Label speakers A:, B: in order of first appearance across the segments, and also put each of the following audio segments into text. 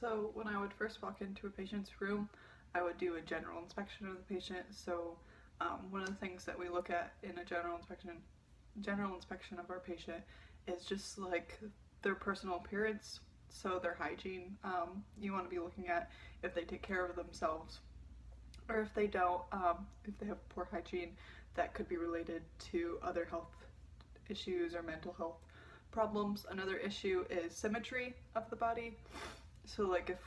A: So when I would first walk into a patient's room, I would do a general inspection of the patient. So one of the things that we look at in a general inspection of our patient is just like their personal appearance, so their hygiene. You want to be looking at if they take care of themselves, or if they don't, if they have poor hygiene, that could be related to other health issues or mental health problems. Another issue is symmetry of the body. So like if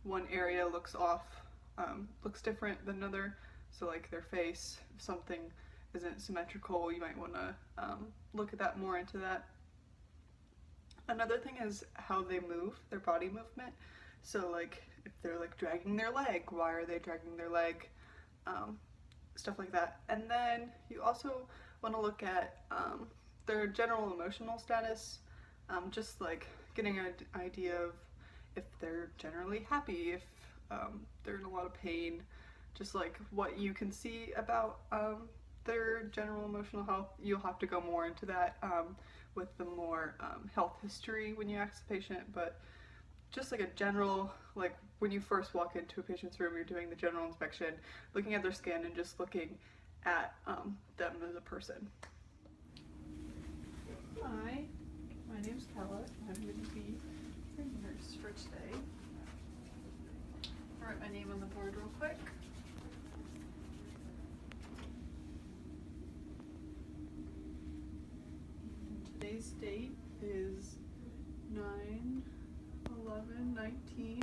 A: one area looks off, looks different than another, so like their face, if something isn't symmetrical, you might want to look at that more into that. Another thing is how they move, their body movement. So like if they're like dragging their leg, why are they dragging their leg? Stuff like that. And then you also want to look at their general emotional status, just like getting an idea of if they're generally happy, if they're in a lot of pain, just like what you can see about their general emotional health. You'll have to go more into that with the more health history when you ask the patient, but just like a general, like when you first walk into a patient's room, you're doing the general inspection, looking at their skin and just looking at them as a person. Hi, my name's Kella. I'm going to be your nurse for today. I'll write my name on the board real quick. Today's date is 9/11/19.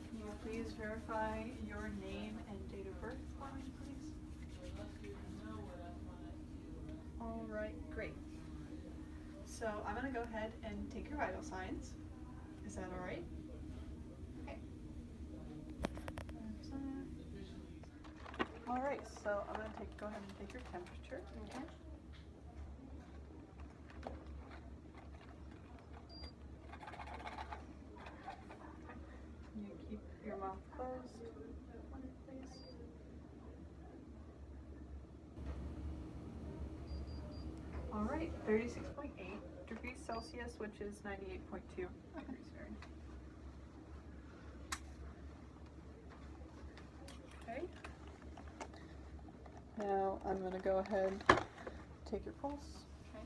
A: Can you please verify your name and date of birth for me, please? Alright, great. So I'm going to go ahead and take your vital signs. Is that alright? Okay. Alright, so I'm going to go ahead and take your temperature. Okay. Can you keep your mouth closed, please? Alright, 36.8 degrees Celsius, which is 98.2 degrees Fahrenheit. Okay. Now I'm going to go ahead and take your pulse. Okay.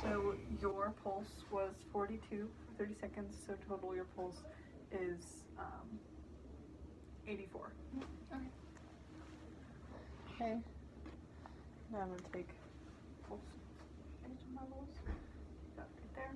A: So your pulse was 42 for 30 seconds, so total your pulse is 84. Okay. Okay. Now I'm going to take pulse levels. Got right there.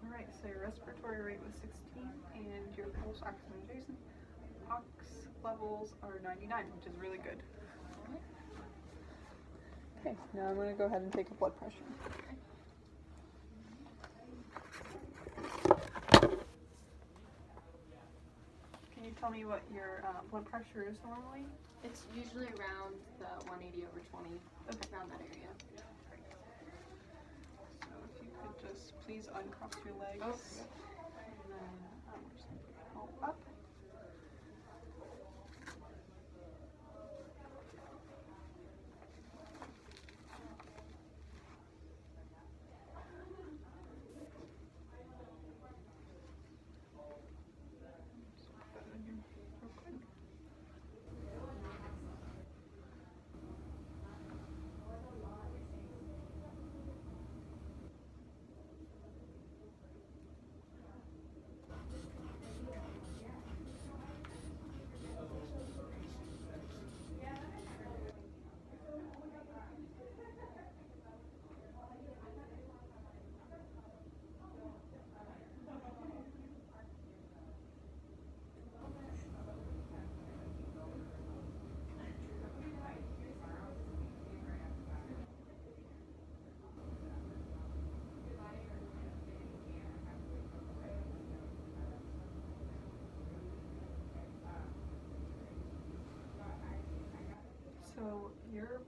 A: Alright, so your respiratory rate was 16 and your pulse oxygenation levels are 99, which is really good. Okay, now I'm going to go ahead and take a blood pressure. Can you tell me what your blood pressure is normally?
B: It's usually around the 180/20, okay, around that area.
A: Great. So if you could just please uncross your legs.
B: Oh.
A: And then I'm just going to put it all up.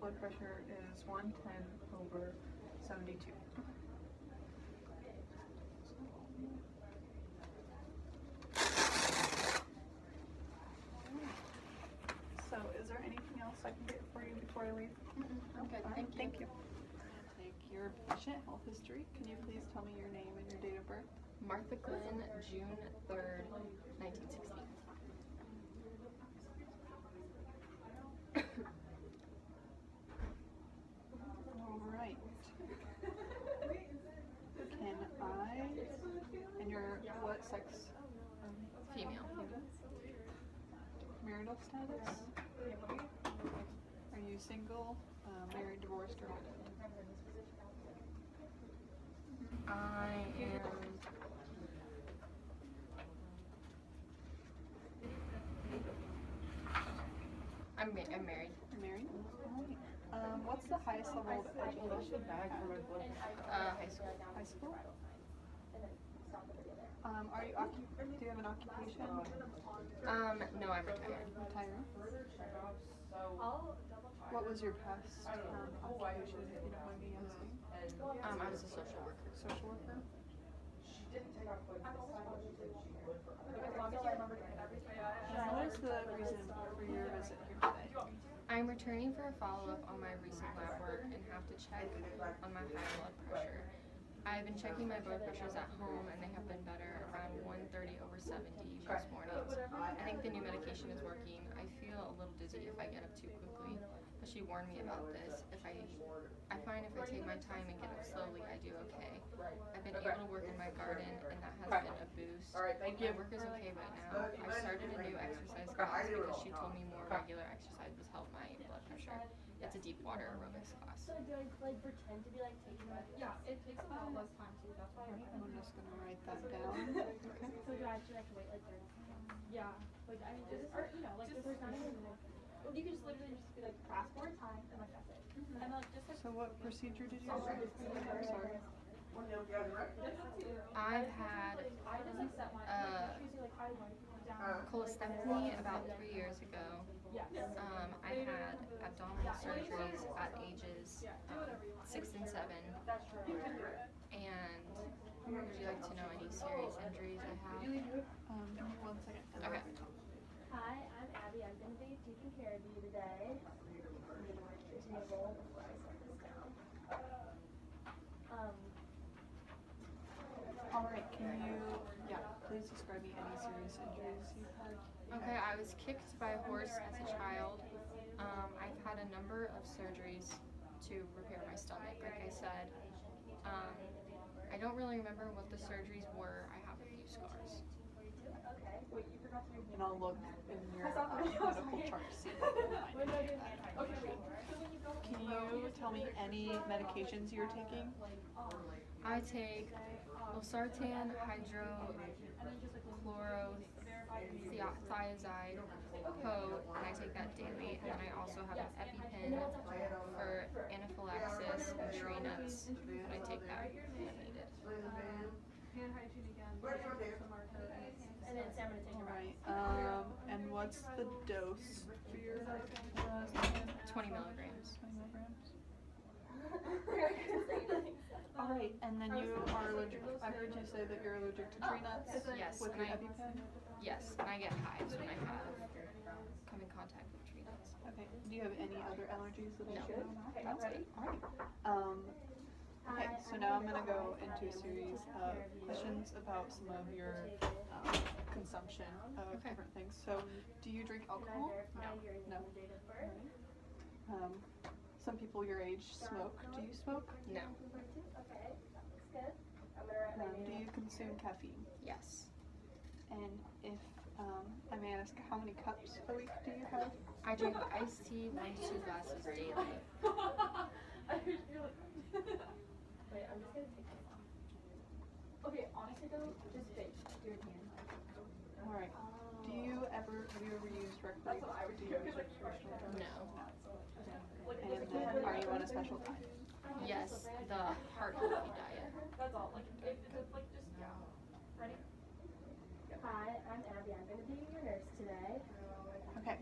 A: blood pressure is 110/72. So, is there anything else I can get for you before I leave?
B: I'm good.
A: All right,
B: Thank you.
A: Take your patient health history. Can you please tell me your name and your date of birth?
B: Martha Glenn, June 3rd, 1960.
A: All right. Can I, and your what sex?
B: Female.
A: Marital status? Are you single, married, divorced, or widowed?
B: I am. I'm married.
A: You're married? Alright. What's the highest level of education?
B: High school.
A: High school? Do you have an occupation?
B: No, I'm retired.
A: Retired? What was your past occupation, if you don't mind me asking?
B: I was a social worker.
A: Social worker? What is the reason for your visit here today?
B: I'm returning for a follow-up on my recent lab work and have to check on my high blood pressure. I've been checking my blood pressures at home and they have been better around 130/70 most mornings. I think the new medication is working. I feel a little dizzy if I get up too quickly, but she warned me about this. I find if I take my time and get up slowly, I do okay. I've been able to work in my garden and that has been a boost. My work is okay right now. I started a new exercise class because she told me more regular exercises help my blood pressure. It's a deep water aerobics class.
C: So do I like pretend to be like taking my
D: It takes a lot less time too. That's why
A: I'm just gonna write that down. Okay.
C: So do I actually have to wait like 30 seconds?
D: yeah, like I mean, just or like there's not even like you can just literally just be like press more time and like that's it. And like just like
A: So what procedure did you have? I'm sorry.
B: I've had
D: I just like set my like, usually like I write down.
B: cholecystectomy about 3 years ago.
D: Yes.
B: I had abdominal surgeries at ages 6 and 7.
D: That's true.
B: And would you like to know any serious injuries I have?
A: Give me 1 second.
B: Okay.
C: Hi, I'm Abby. I'm going to be taking care of you today. Table before I set this down.
A: Alright, can you, please describe me any serious injuries you've had?
B: Okay, I was kicked by a horse as a child. I've had a number of surgeries to repair my stomach, like I said. I don't really remember what the surgeries were. I have a few scars.
C: Okay.
D: Wait, you forgot to read
A: And I'll look in your medical chart to see if I can find any of that.
D: Okay. So when you go
A: Can you tell me any medications you're taking?
B: I take losartan, hydrochlorothiazide, PO, and I take that daily. And then I also have an EpiPen for anaphylaxis and tree nuts, and I take that when needed.
D: hand hygiene again. Some marker.
C: And then Sam, I'm going to take your
A: Alright, and what's the dose for your
B: 20 milligrams.
A: 20 milligrams? Alright, and then you are allergic, I heard you say that you're allergic to tree nuts
B: Yes,
A: with
B: and
A: your
B: I-
A: EpiPen?
B: Yes, and I get hives when I come in contact with tree nuts.
A: Okay, do you have any other allergies that I
B: No.
A: should know about? That's good, alright. Okay, so now I'm gonna go into a series of questions about some of your consumption of
B: Okay.
A: different things. So, do you drink alcohol? No. Some people your age smoke. Do you smoke?
B: No.
C: Okay, looks good. I'm going to write my
A: Do
C: name.
A: you consume caffeine?
B: Yes.
A: And if I may ask, how many cups a week do you have?
B: I drink iced tea 1 to 2 glasses daily.
C: Wait, I'm just going to take this off.
D: Okay, honestly though, just bake your hand.
A: Alright. Have you ever used recreational? Do you use recreational drugs?
B: No.
A: And then, are you on a special diet?
B: Yes, the heart healthy diet.
D: That's all. Like, if it's like just ready.
C: Hi, I'm Abby. I'm going to be your nurse today.
A: Okay.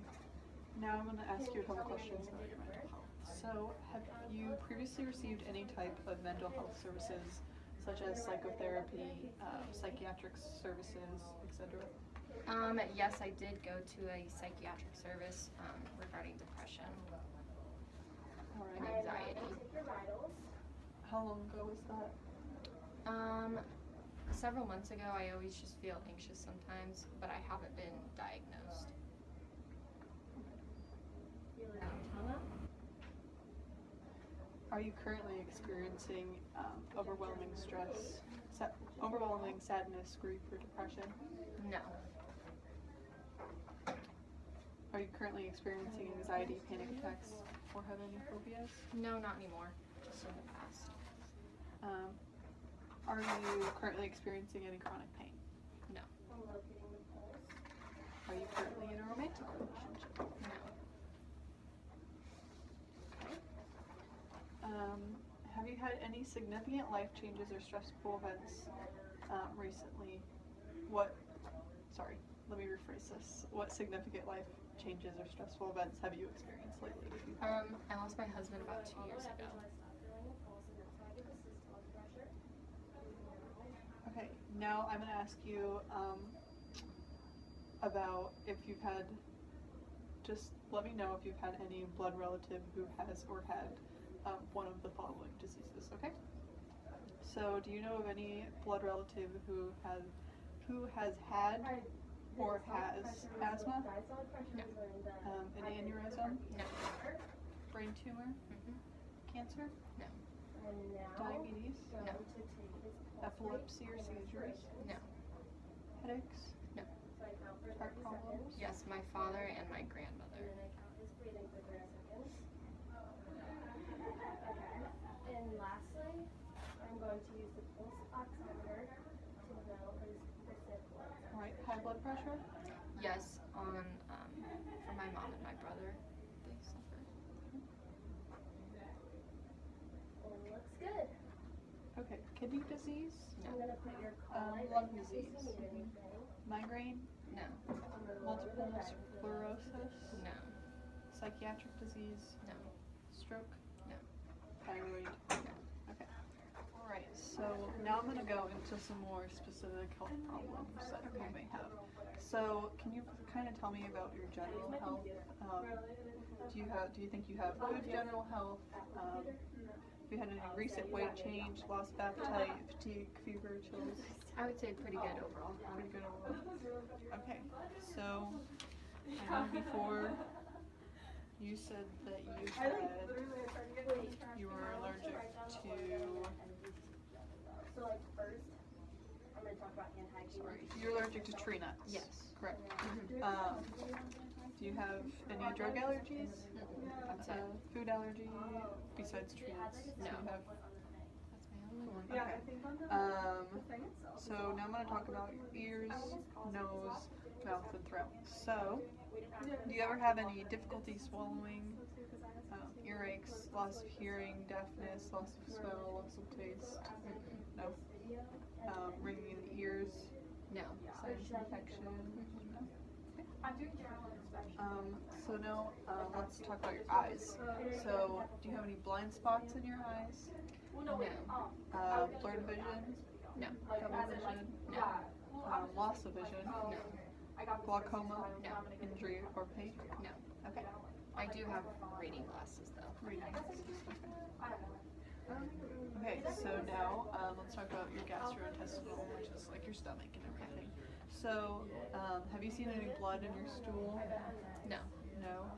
A: Now I'm going to ask you a couple questions about your mental health. So, have you previously received any type of mental health services, such as psychotherapy, psychiatric services, etc.?
B: Yes, I did go to a psychiatric service regarding depression
A: All
B: and
A: right.
B: anxiety.
C: Take your vitals.
A: How long ago was that?
B: Several months ago, I always just feel anxious sometimes, but I haven't been diagnosed.
C: Feel your tongue up.
A: Are you currently experiencing overwhelming stress, overwhelming sadness, grief, or depression?
B: No.
A: Are you currently experiencing anxiety, panic attacks, or have any phobias?
B: No, not anymore. Just in the past.
A: Are you currently experiencing any chronic pain?
B: No.
C: I'm locating the pulse.
A: Are you currently in a romantic relationship?
B: No.
A: Have you had any significant life changes or stressful events recently? Let me rephrase this. What significant life changes or stressful events have you experienced lately? If you have?
B: I lost my husband about 2 years ago.
A: Okay, now I'm going to ask you about if you've had, just let me know if you've had any blood relative who has or had one of the following diseases, okay? So do you know of any blood relative who has had or has asthma, an aneurysm,
B: No.
A: brain tumor,
B: Mm-hmm.
A: cancer,
B: No.
C: And now,
A: diabetes,
C: going
B: No.
C: to take his pulse
A: epilepsy or
C: rate.
A: seizures,
B: No.
A: headaches,
C: So I count for
A: heart
C: 30
A: problems?
C: seconds.
B: Yes, my father and my
C: And
B: grandmother.
C: then I count his breathing for 30 seconds. Okay. And lastly, I'm going to use the pulse oximeter to know his percent blood.
A: All right, high blood pressure?
B: Yes, on for my mom and my brother. They suffer.
C: And looks good.
A: Okay, kidney disease,
C: I'm gonna put your call light
A: lung
C: right in case
A: disease.
C: you need anything.
A: migraine,
B: No.
C: I'm gonna lower the
A: multiple
C: bag for the
A: sclerosis,
B: No.
A: psychiatric disease,
B: No.
A: stroke,
B: No.
A: thyroid. Okay. All right. So now I'm going to go into some more specific health problems that you may have. So can you kind of tell me about your general health? Do you think you have good general health? Have you had any recent weight change, loss of appetite, fatigue, fever, chills?
B: I would say pretty good overall.
A: Pretty good overall. Okay. So I know before you said that you were allergic to.
C: So like first, I'm gonna talk about hand hygiene.
A: Sorry, you're allergic to tree nuts.
B: Yes.
A: Correct. Do you have any drug allergies?
B: That's it.
A: Food allergy besides tree nuts?
B: No.
A: Do you have?
B: That's my only one.
A: Okay. So now I'm going to talk about your ears, nose, mouth, and throat. So, do you ever have any difficulty swallowing, earaches, loss of hearing, deafness, loss of smell, loss of taste? No. Ringing in the ears,
B: No.
A: sinus infection? No.
D: I'm doing general inspection.
A: So now let's talk about your eyes. So, do you have any blind spots in your eyes?
D: Well, no, wait.
A: Blurred vision?
B: No.
A: Double vision?
B: No.
A: Loss of vision?
B: No.
A: Glaucoma?
B: No.
A: Injury or pain?
B: No.
A: Okay.
B: I do have reading glasses though.
A: Reading. Okay, so now let's talk about your gastrointestinal, which is like your stomach and everything. So, have you seen any blood in your stool?
B: No.
A: No.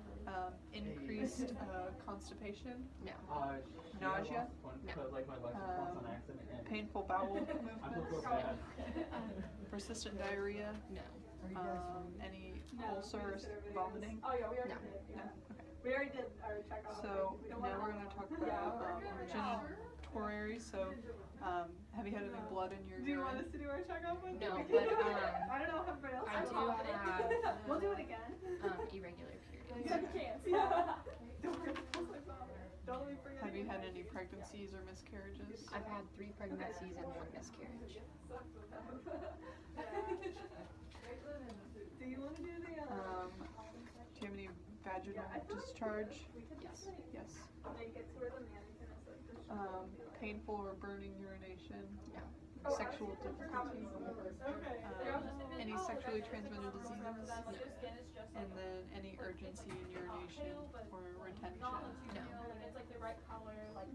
A: Increased constipation?
B: No.
A: Nausea? Painful bowel movements? Persistent diarrhea?
B: No.
A: Any ulcers, vomiting?
D: Oh yeah, we already
B: No.
D: did.
A: No?
D: Yeah.
A: Okay.
D: We already did our check on
A: So now we're going to talk about genitourinary. So, have you had any blood in your
D: Do you want
A: urine?
D: us to do our checkup with
B: No,
D: you?
B: but,
D: I don't know if everybody else
B: I
D: has
B: do
D: it.
B: have,
D: We'll do it again.
B: irregular
D: You
B: periods.
D: have a chance. Yeah. Don't worry, don't let me forget.
A: Have you had any pregnancies or miscarriages?
B: I've had 3 pregnancies and 1 miscarriage.
D: Do you want to do the?
A: Do you have any vaginal discharge?
B: Yes.
A: Yes.
D: make it to where the mannequin is like the
A: Painful or burning urination,
B: No.
A: sexual difficulty, any sexually transmitted diseases, and then any urgency in urination or retention.
B: No.
D: it's like the right color, like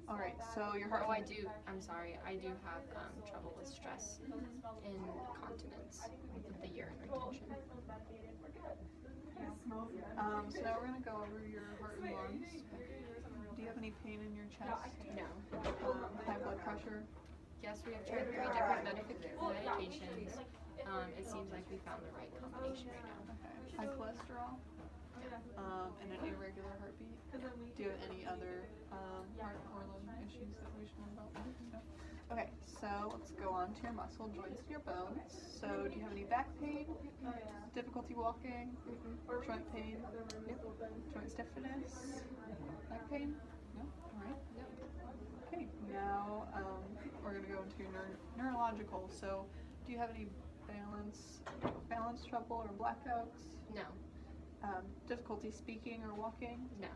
A: All right, so your heart.
B: Oh, I do. I'm sorry. I do have trouble with stress and continence with the urine retention.
A: So now we're gonna go over your heart and lungs. Do you have any pain in your chest?
B: No.
A: High blood pressure?
B: Yes, we have tried 3 different medications. It seems like we found the right combination right now.
A: Okay. High cholesterol? And an irregular heartbeat? Do you have any other heart or lung issues that we should know about? No? Okay, so let's go on to your muscle joints and your bones. So do you have any back pain? Difficulty walking? Joint pain? Joint stiffness? Back pain? No? Alright. Okay, now we're going to go into your neurological. So do you have any balance trouble or blackouts?
B: No.
A: Difficulty speaking or walking?
B: No.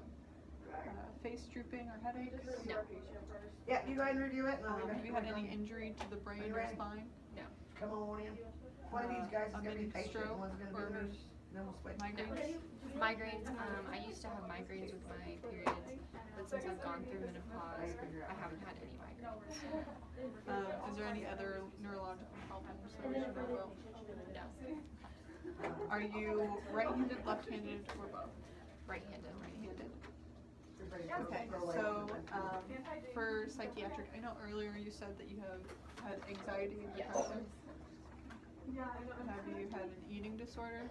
A: Face drooping or headaches?
B: No.
E: Yeah, you go ahead and review it.
A: Have you had any injury to the brain
E: Are you
A: or
E: ready?
A: spine?
B: No.
E: Come on in. One of these guys is
A: a
E: gonna be
A: mini
E: patient,
A: stroke
E: one's gonna
A: or
E: be nurse. Then we'll switch.
A: migraines?
B: Migraines. I used to have migraines with my periods, but since I've gone through menopause, I haven't had any migraines.
A: Is there any other neurological problems that we should know about?
B: No.
A: Are you right-handed, left-handed, or both?
B: Right-handed.
A: Right-handed. Okay, so for psychiatric, I know earlier you said that you have had anxiety and
B: Yes.
A: depression. Have you had an eating disorder?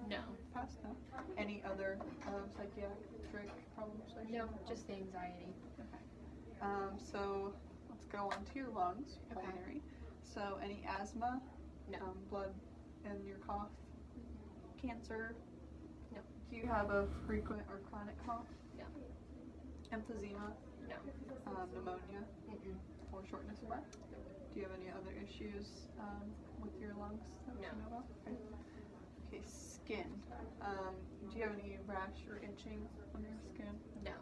B: No.
A: Past? No. Any other psychiatric problems? I should
B: No,
A: know?
B: just the anxiety.
A: Okay. So let's go on to your lungs,
B: Okay.
A: pulmonary. So any asthma?
B: No.
A: Blood in your cough? Cancer?
B: No.
A: Do you have a frequent or chronic cough?
B: No.
A: Emphysema?
B: No.
A: Pneumonia?
B: Mm-mm.
A: Or shortness of breath? Do you have any other issues with your lungs that we should know about? Okay. Okay, skin. Do you have any rash or itching on your skin?
B: No.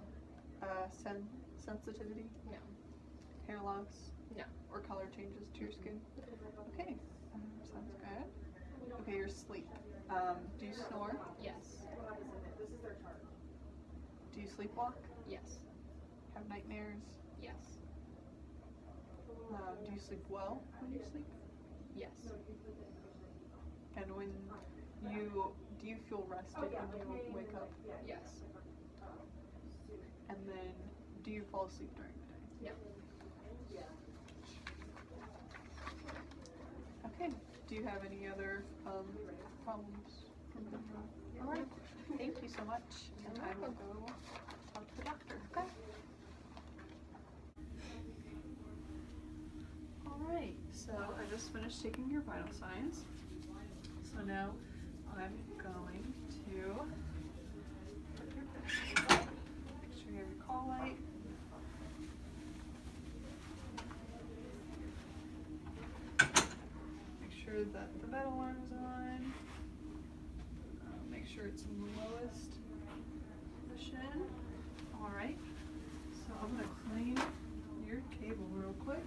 A: Sensitivity?
B: No.
A: Hair loss?
B: No.
A: Or color changes to your skin? Okay, sounds good. Okay, your sleep. Do you snore?
B: Yes.
A: Do you sleepwalk?
B: Yes.
A: Have nightmares?
B: Yes.
A: Do you sleep well when you sleep?
B: Yes.
A: And do you feel rested when you wake up?
B: Yes.
A: And then, do you fall asleep during the day?
B: No.
A: Okay. Do you have any other problems? All right. Thank you so much. And I will go talk to the doctor. Okay. All right. So I just finished taking your vital signs. So now I'm going to make sure you have your call light. Make sure that the bed alarm is on. Make sure it's in the lowest position. Alright, so I'm going to clean your cable real quick.